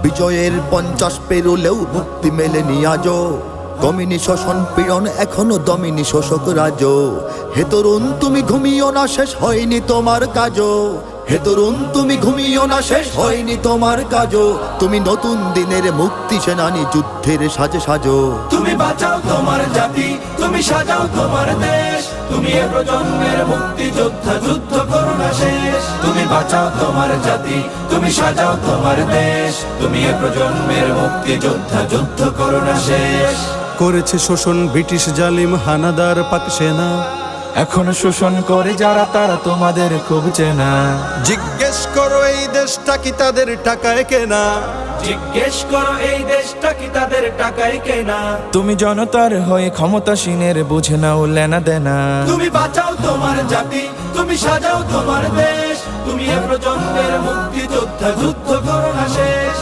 বিজয়ের 50 পেরোলেও মুক্তি মেলেনি আজও। দমিনী শোষণ পীড়ন এখনো দমিনী শোষক রাজ। হে তরুণ তুমি ঘুমিও না, শেষ হয়নি তোমার কাজও। হে তরুণ তুমি ঘুমিও না, শেষ হয়নি তোমার কাজও। তুমি নতুন দিনের মুক্তি সেনানী, যুদ্ধের সাজে সাজো। তুমি বাঁচাও তোমার জাতি, তুমি সাজাও তোমার দেশ। তুমি এ প্রজন্মের মুক্তি যোদ্ধা, যুদ্ধ করো না শেষ। তুমি বাঁচাও তোমার জাতি, তুমি সাজাও তোমার দেশ। তুমি এ প্রজন্মের মুক্তি যোদ্ধা, যুদ্ধ করো না শেষ। করেছে শোষণ ব্রিটিশ জালিম হানাদার পাক সেনা। এখনো শোষণ করে যারা, তারা তোমাদের খুব চেনা। জিজ্ঞেস করো এই দেশটা কি তাদের টাকায় কেনা। জিজ্ঞেস করো এই দেশটা কি তাদের টাকায় কেনা। তুমি জনতার হয়ে ক্ষমতাসীনের বুঝে নাও লেনা দেনা। তুমি বাঁচাও তোমার জাতি, তুমি সাজাও তোমার দেশ। তুমি এ প্রজন্মের মুক্তি যোদ্ধা, যুদ্ধ করো না শেষ।